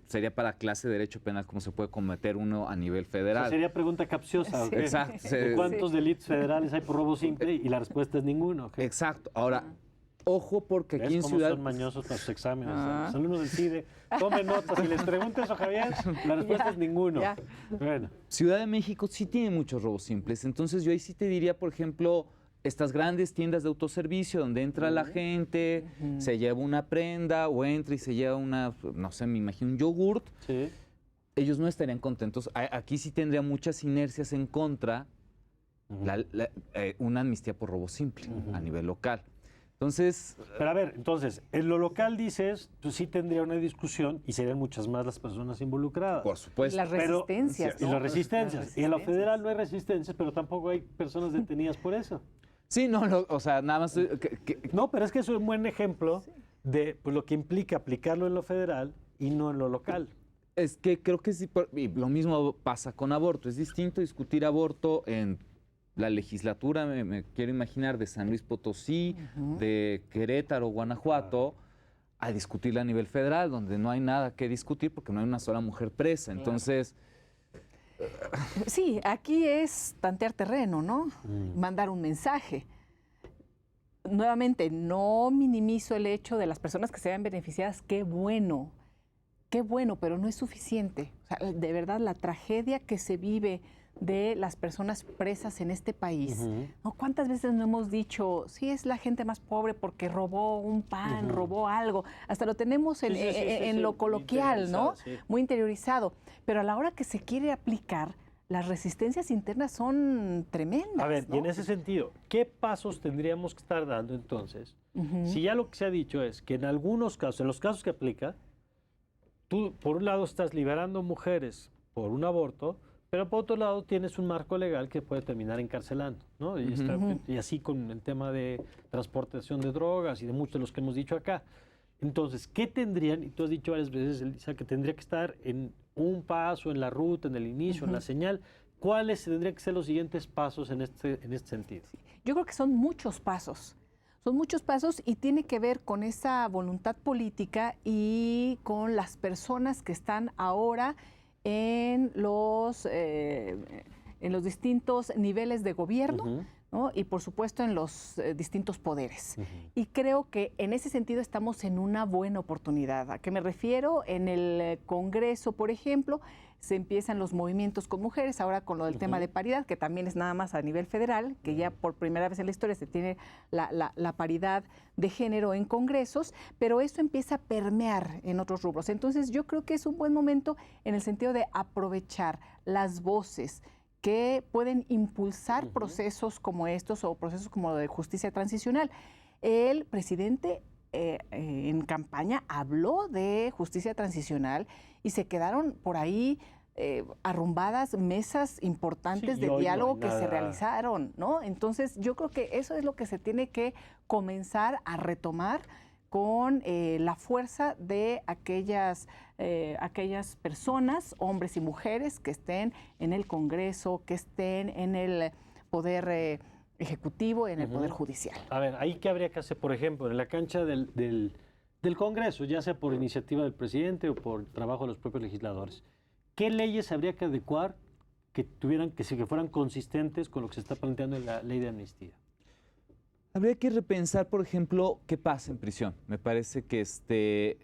sería para clase de derecho penal cómo se puede cometer uno a nivel federal. O sea, sería pregunta capciosa. Sí. Exacto. ¿Cuántos delitos federales hay por robo simple? Y la respuesta es ninguno. ¿Okay? Exacto. Ahora, ojo, porque aquí en Ciudad... son mañosos los exámenes. Los alumnos del CIDE, tomen nota. Si les pregunto eso, Javier, la respuesta es ninguno. Bueno. Ciudad de México sí tiene muchos robos simples. Entonces, yo ahí sí te diría, por ejemplo, estas grandes tiendas de autoservicio donde entra la gente, se lleva una prenda o entra y se lleva una, no sé, me imagino un yogurt. Sí. Ellos no estarían contentos. Aquí sí tendría muchas inercias en contra una amnistía por robo simple a nivel local. Entonces... Pero a ver, entonces, en lo local dices, pues sí tendría una discusión y serían muchas más las personas involucradas. Por supuesto. Y las resistencias, ¿no? Y las resistencias. Y en lo federal no hay resistencias, pero tampoco hay personas detenidas por eso. Sí, no, o sea, nada más... No, pero es que eso es un buen ejemplo de pues, lo que implica aplicarlo en lo federal y no en lo local. Es que creo que sí, y lo mismo pasa con aborto. Es distinto discutir aborto en la legislatura, me quiero imaginar, de San Luis Potosí, de Querétaro, Guanajuato, a discutirla a nivel federal, donde no hay nada que discutir porque no hay una sola mujer presa. Entonces... Sí, aquí es tantear terreno, ¿no? Mandar un mensaje. Nuevamente, no minimizo el hecho de las personas que se vean beneficiadas. Qué bueno, pero no es suficiente. O sea, de verdad, la tragedia que se vive de las personas presas en este país. ¿No? ¿Cuántas veces no hemos dicho, sí, es la gente más pobre porque robó un pan, robó algo? Hasta lo tenemos en lo coloquial, ¿no? Muy interiorizado. Pero a la hora que se quiere aplicar, las resistencias internas son tremendas. A ver, ¿no? y en ese sentido, ¿qué pasos tendríamos que estar dando entonces? Si ya lo que se ha dicho es que en algunos casos, en los casos que aplica, tú por un lado estás liberando mujeres por un aborto, pero por otro lado tienes un marco legal que puede terminar encarcelando, ¿no? Y así con el tema de transportación de drogas y de muchos de los que hemos dicho acá. Entonces, ¿qué tendrían? Y tú has dicho varias veces, Elisa, que tendría que estar en un paso, en la ruta, en el inicio, en la señal. ¿Cuáles tendrían que ser los siguientes pasos en este sentido? Yo creo que son muchos pasos. Son muchos pasos y tiene que ver con esa voluntad política y con las personas que están ahora en los distintos niveles de gobierno, ¿no? Y por supuesto en los distintos poderes. Y creo que en ese sentido estamos en una buena oportunidad. ¿A qué me refiero? En el Congreso, por ejemplo, se empiezan los movimientos con mujeres, ahora con lo del tema de paridad, que también es nada más a nivel federal, que ya por primera vez en la historia se tiene la paridad de género en congresos, pero eso empieza a permear en otros rubros. Entonces yo creo que es un buen momento en el sentido de aprovechar las voces que pueden impulsar procesos como estos o procesos como lo de justicia transicional. El presidente en campaña habló de justicia transicional y se quedaron por ahí arrumbadas mesas importantes Sí, de hoy no diálogo hay que se nada. realizaron, ¿no? Entonces, yo creo que eso es lo que se tiene que comenzar a retomar con la fuerza de aquellas personas, hombres y mujeres, que estén en el Congreso, que estén en el Poder Ejecutivo, en el Poder Judicial. A ver, ahí qué habría que hacer, por ejemplo, en la cancha del Congreso, ya sea por iniciativa del presidente o por trabajo de los propios legisladores. ¿Qué leyes habría que adecuar que fueran consistentes con lo que se está planteando en la ley de amnistía? Habría que repensar, por ejemplo, qué pasa en prisión. Me parece que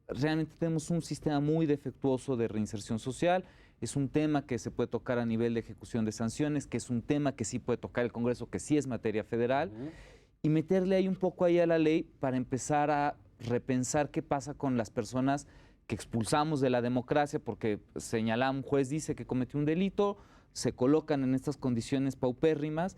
realmente tenemos un sistema muy defectuoso de reinserción social. Es un tema que se puede tocar a nivel de ejecución de sanciones, que es un tema que sí puede tocar el Congreso, que sí es materia federal, y meterle ahí un poco ahí a la ley para empezar a repensar qué pasa con las personas que expulsamos de la democracia porque un juez dice que cometió un delito, se colocan en estas condiciones paupérrimas.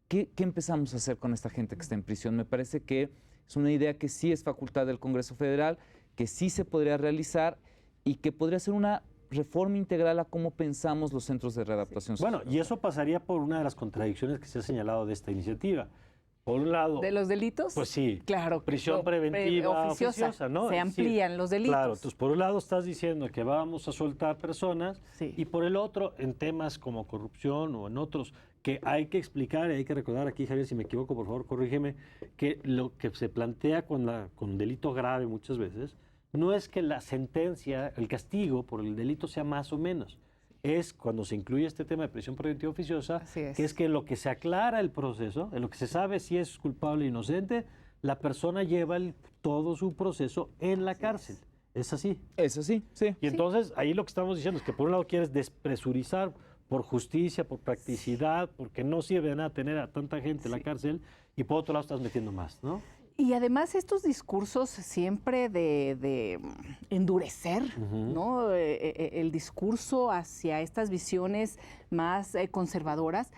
¿Qué empezamos a hacer con esta gente que está en prisión? Me parece que es una idea que sí es facultad del Congreso Federal, que sí se podría realizar y que podría ser una reforma integral a cómo pensamos los centros de readaptación social. Bueno, y eso pasaría por una de las contradicciones que se ha señalado de esta iniciativa. Por un lado... ¿De los delitos? Pues sí. Claro. Prisión preventiva oficiosa, ¿no? Se amplían los delitos. Claro, entonces por un lado estás diciendo que vamos a soltar personas y por el otro, en temas como corrupción o en otros, que hay que explicar y hay que recordar aquí, Javier, si me equivoco, por favor, corrígeme, que lo que se plantea con delito grave muchas veces no es que la sentencia, el castigo por el delito sea más o menos. Es cuando se incluye este tema de prisión preventiva oficiosa, que es que en lo que se aclara el proceso, en lo que se sabe si es culpable o inocente, la persona lleva todo su proceso en la cárcel. ¿Es así? Es así, sí. Y entonces ahí lo que estamos diciendo es que por un lado quieres despresurizar por justicia, por practicidad, porque no sirve de nada tener a tanta gente en la cárcel, y por otro lado estás metiendo más, ¿no? Y además estos discursos siempre de endurecer, ¿no? El discurso hacia estas visiones más conservadoras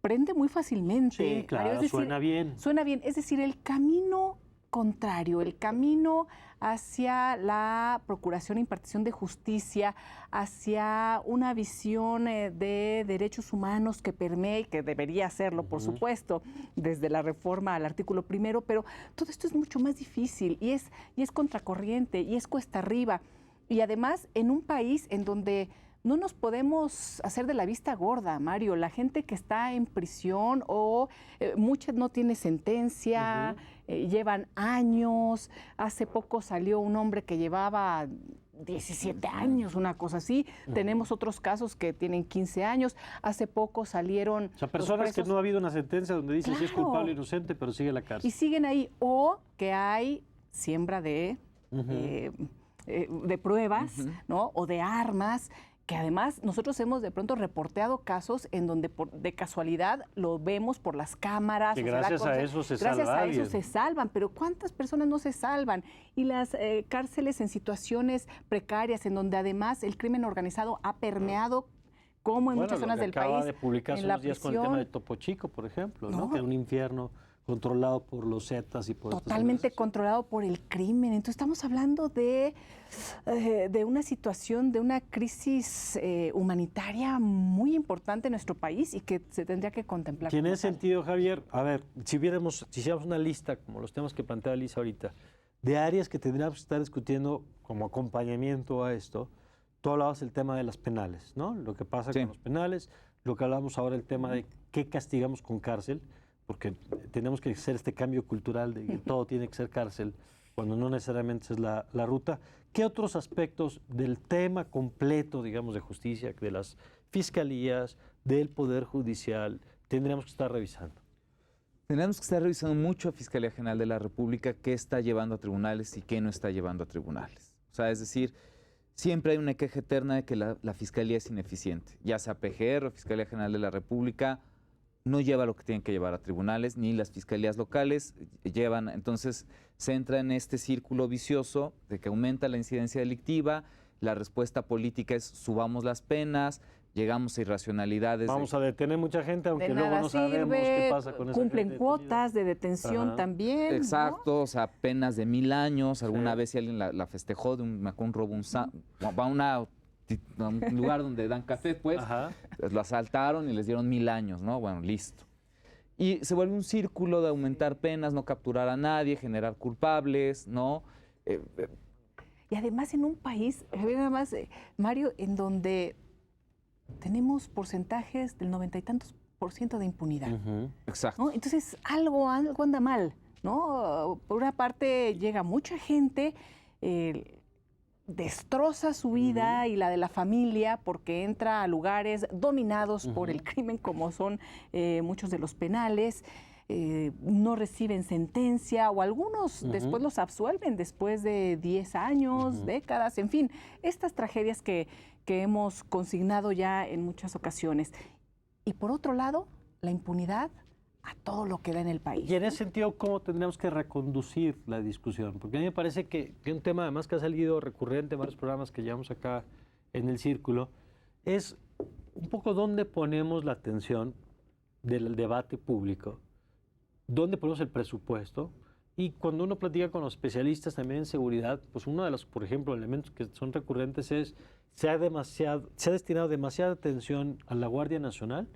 prende muy fácilmente. Sí, claro, suena bien. Suena bien. Es decir, el camino contrario, el camino hacia la procuración e impartición de justicia, hacia una visión de derechos humanos que permee, que debería hacerlo, por supuesto, desde la reforma al artículo primero, pero todo esto es mucho más difícil y es contracorriente y es cuesta arriba. Y además en un país en donde no nos podemos hacer de la vista gorda, Mario. La gente que está en prisión o muchas no tiene sentencia, llevan años. Hace poco salió un hombre que llevaba 17 años, una cosa así. Tenemos otros casos que tienen 15 años. Hace poco salieron... O sea, personas que no ha habido una sentencia donde dice si es culpable o inocente, pero sigue en la cárcel. Y siguen ahí. O que hay siembra de pruebas, ¿no? O de armas, que además nosotros hemos de pronto reporteado casos en donde de casualidad lo vemos por las cámaras. Que gracias a eso se salva Gracias a alguien. eso se salvan, pero ¿cuántas personas no se salvan? Y las cárceles en situaciones precarias, en donde además el crimen organizado ha permeado, como en muchas zonas del país. Acaba de publicar hace en la unos días con el tema de Topo Chico, por ejemplo, ¿no? Que era un infierno controlado por los Zetas y por... Totalmente controlado por el crimen. Entonces estamos hablando de una situación, de una crisis humanitaria muy importante en nuestro país y que se tendría que contemplar. Y en ese sentido, Javier, a ver, si hiciéramos una lista, como los temas que plantea Lisa ahorita, de áreas que tendríamos que estar discutiendo como acompañamiento a esto, tú hablabas del tema de las penales, ¿no? Lo que pasa con los penales, lo que hablamos ahora, el tema de qué castigamos con cárcel, porque tenemos que hacer este cambio cultural de que todo tiene que ser cárcel, cuando no necesariamente es la ruta. ¿Qué otros aspectos del tema completo, digamos, de justicia, de las fiscalías, del Poder Judicial, tendríamos que estar revisando? Tendríamos que estar revisando mucho a Fiscalía General de la República qué está llevando a tribunales y qué no está llevando a tribunales. O sea, es decir, siempre hay una queja eterna de que la Fiscalía es ineficiente, ya sea PGR o Fiscalía General de la República, no lleva lo que tienen que llevar a tribunales, ni las fiscalías locales llevan. Entonces se entra en este círculo vicioso de que aumenta la incidencia delictiva, la respuesta política es subamos las penas, llegamos a irracionalidades. Vamos a detener mucha gente, aunque luego no sabemos qué pasa con esa gente. Cumplen cuotas de detención también. Exacto, ¿no? O sea, penas de 1000 años. Alguna vez si alguien la festejó de un robo, va a una un lugar donde dan café, pues, Ajá. lo asaltaron y les dieron 1000 años, ¿no? Bueno, listo. Y se vuelve un círculo de aumentar penas, no capturar a nadie, generar culpables, ¿no? Y además en un país, nada más, Mario, en donde tenemos porcentajes del 90 y tantos % de impunidad. Exacto. ¿No? Entonces, algo anda mal, ¿no? Por una parte, llega mucha gente, destroza su vida y la de la familia porque entra a lugares dominados por el crimen, como son muchos de los penales. No reciben sentencia o algunos después los absuelven después de 10 años, décadas, en fin, estas tragedias que hemos consignado ya en muchas ocasiones. Y por otro lado, la impunidad a todo lo que da en el país. Y en ese sentido, ¿cómo tendríamos que reconducir la discusión? Porque a mí me parece que un tema además que ha salido recurrente en varios programas que llevamos acá en el Círculo, es un poco dónde ponemos la atención del debate público, dónde ponemos el presupuesto. Y cuando uno platica con los especialistas también en seguridad, pues uno de los, por ejemplo, elementos que son recurrentes es se ha destinado demasiada atención a la Guardia Nacional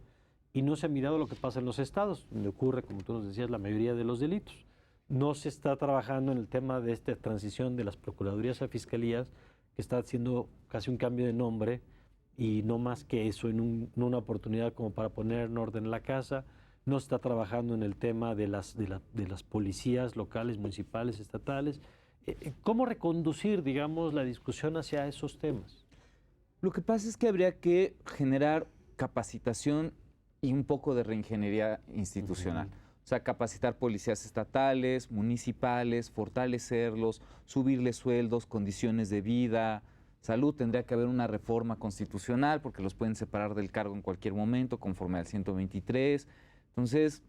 y no se ha mirado lo que pasa en los estados, donde ocurre, como tú nos decías, la mayoría de los delitos. No se está trabajando en el tema de esta transición de las procuradurías a fiscalías, que está haciendo casi un cambio de nombre y no más que eso, en una oportunidad como para poner en orden la casa. No se está trabajando en el tema de las policías locales, municipales, estatales. ¿Cómo reconducir, digamos, la discusión hacia esos temas? Lo que pasa es que habría que generar capacitación y un poco de reingeniería institucional. O sea, capacitar policías estatales, municipales, fortalecerlos, subirles sueldos, condiciones de vida, salud. Tendría que haber una reforma constitucional porque los pueden separar del cargo en cualquier momento, conforme al 123. Entonces,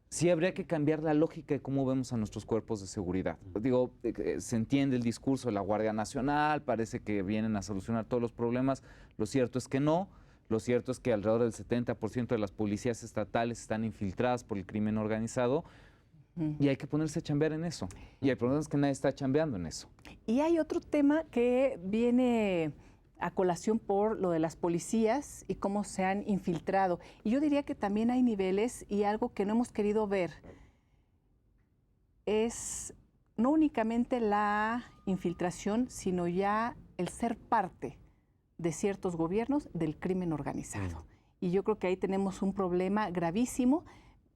sí habría que cambiar la lógica de cómo vemos a nuestros cuerpos de seguridad. Digo, se entiende el discurso de la Guardia Nacional, parece que vienen a solucionar todos los problemas. Lo cierto es que no. Lo cierto es que alrededor del 70% de las policías estatales están infiltradas por el crimen organizado y hay que ponerse a chambear en eso. Y el problema es que nadie está chambeando en eso. Y hay otro tema que viene a colación por lo de las policías y cómo se han infiltrado. Y yo diría que también hay niveles y algo que no hemos querido ver es no únicamente la infiltración, sino ya el ser parte de ciertos gobiernos del crimen organizado. Y yo creo que ahí tenemos un problema gravísimo.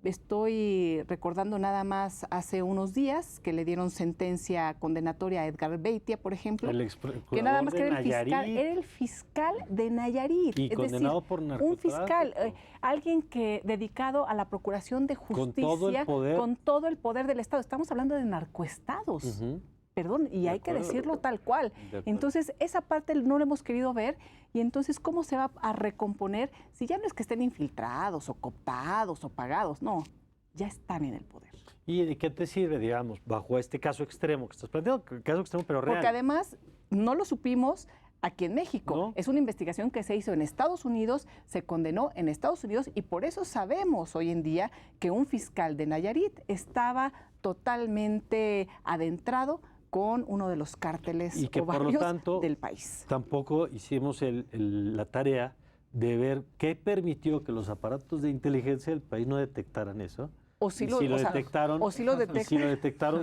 Estoy recordando nada más hace unos días que le dieron sentencia condenatoria a Edgar Beitia, por ejemplo, que nada más que era el fiscal de Nayarit. Y condenado por narcotráfico. Un fiscal, alguien que dedicado a la procuración de justicia con todo el poder del Estado. Estamos hablando de narcoestados. Perdón, y hay que decirlo tal cual. Entonces, esa parte no la hemos querido ver. Y entonces, ¿cómo se va a recomponer si ya no es que estén infiltrados o cooptados o pagados? No, ya están en el poder. ¿Y de qué te sirve, digamos, bajo este caso extremo que estás planteando? Caso extremo, pero real. Porque además no lo supimos aquí en México. ¿No? Es una investigación que se hizo en Estados Unidos, se condenó en Estados Unidos y por eso sabemos hoy en día que un fiscal de Nayarit estaba totalmente adentrado con uno de los cárteles y que o por lo tanto del país. Tampoco hicimos la tarea de ver qué permitió que los aparatos de inteligencia del país no detectaran eso. O si lo detectaron,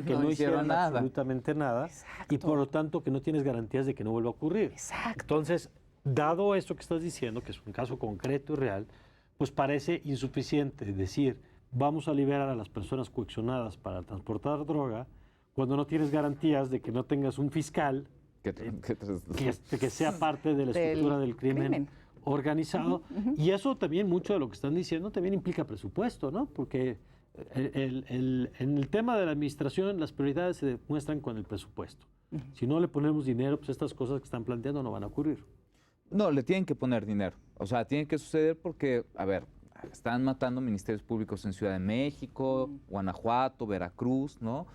que no hicieron absolutamente nada. Exacto. Y por lo tanto que no tienes garantías de que no vuelva a ocurrir. Exacto. Entonces, dado esto que estás diciendo, que es un caso concreto y real, pues parece insuficiente decir, vamos a liberar a las personas coaccionadas para transportar droga, cuando no tienes garantías de que no tengas un fiscal que sea parte de la estructura del crimen organizado. Y eso también, mucho de lo que están diciendo, también implica presupuesto, ¿no? Porque en el tema de la administración, las prioridades se demuestran con el presupuesto. Si no le ponemos dinero, pues estas cosas que están planteando no van a ocurrir. No, le tienen que poner dinero. O sea, tiene que suceder porque, a ver, están matando ministerios públicos en Ciudad de México, Guanajuato, Veracruz, ¿no?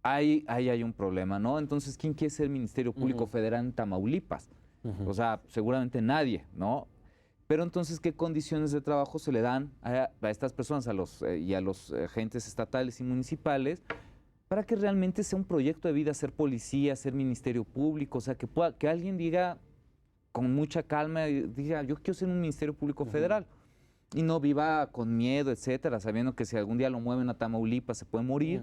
Ahí hay un problema, ¿no? Entonces, ¿quién quiere ser Ministerio Público Federal en Tamaulipas? O sea, seguramente nadie, ¿no? Pero entonces, ¿qué condiciones de trabajo se le dan a estas personas y a los agentes estatales y municipales para que realmente sea un proyecto de vida ser policía, ser ministerio público, o sea, que alguien diga con mucha calma, diga, yo quiero ser un ministerio público federal. Y no viva con miedo, etcétera, sabiendo que si algún día lo mueven a Tamaulipas se puede morir,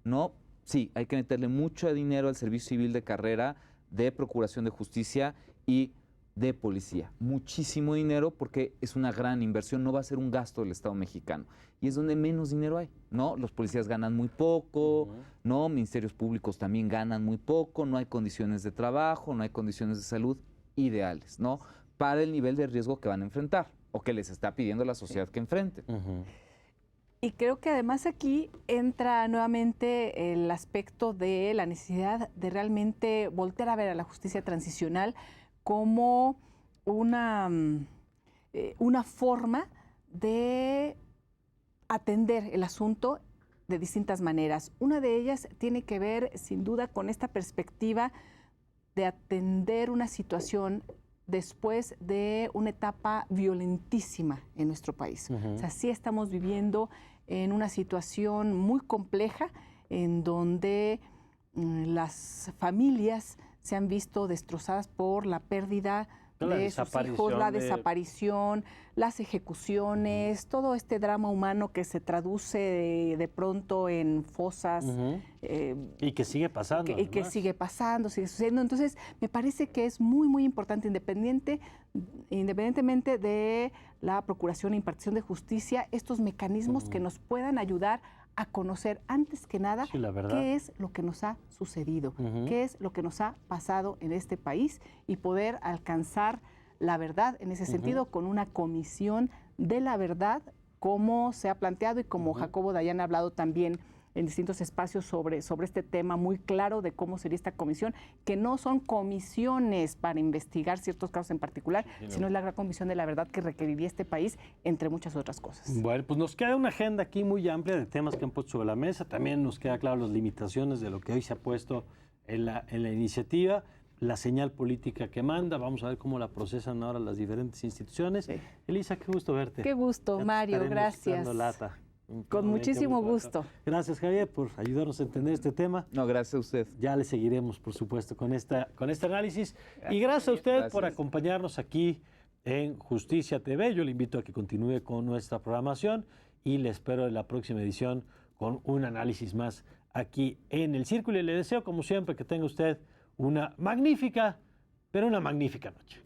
¿no? Sí, hay que meterle mucho dinero al servicio civil de carrera, de procuración de justicia y de policía. Muchísimo dinero porque es una gran inversión, no va a ser un gasto del Estado mexicano. Y es donde menos dinero hay, ¿no? Los policías ganan muy poco, ¿no? Ministerios públicos también ganan muy poco, no hay condiciones de trabajo, no hay condiciones de salud ideales, ¿no? Para el nivel de riesgo que van a enfrentar o que les está pidiendo la sociedad que enfrenten. Y creo que además aquí entra nuevamente el aspecto de la necesidad de realmente voltear a ver a la justicia transicional como una forma de atender el asunto de distintas maneras. Una de ellas tiene que ver, sin duda, con esta perspectiva de atender una situación después de una etapa violentísima en nuestro país. O sea, sí estamos viviendo en una situación muy compleja en donde las familias se han visto destrozadas por la pérdida de sus hijos, la desaparición, las ejecuciones, todo este drama humano que se traduce de pronto en fosas. Y que sigue pasando. Y que sigue pasando, sigue sucediendo. Entonces, me parece que es muy, muy importante, independientemente de la procuración e impartición de justicia, estos mecanismos que nos puedan ayudar a conocer antes que nada qué es lo que nos ha sucedido, qué es lo que nos ha pasado en este país y poder alcanzar la verdad en ese sentido con una comisión de la verdad, como se ha planteado y como Jacobo Dayan ha hablado también en distintos espacios sobre este tema muy claro de cómo sería esta comisión, que no son comisiones para investigar ciertos casos en particular, sino es la gran comisión de la verdad que requeriría este país, entre muchas otras cosas. Bueno, pues nos queda una agenda aquí muy amplia de temas que han puesto sobre la mesa. También nos queda claro las limitaciones de lo que hoy se ha puesto en la iniciativa, la señal política que manda. Vamos a ver cómo la procesan ahora las diferentes instituciones. Sí. Elisa, qué gusto verte. Qué gusto, Mario, gracias. Lata. Con muchísimo gusto. Gracias, Javier, por ayudarnos a entender este tema. No, gracias a usted. Ya le seguiremos, por supuesto, con este análisis. Y gracias a usted por acompañarnos aquí en Justicia TV. Yo le invito a que continúe con nuestra programación y le espero en la próxima edición con un análisis más aquí en El Círculo. Y le deseo, como siempre, que tenga usted una magnífica noche.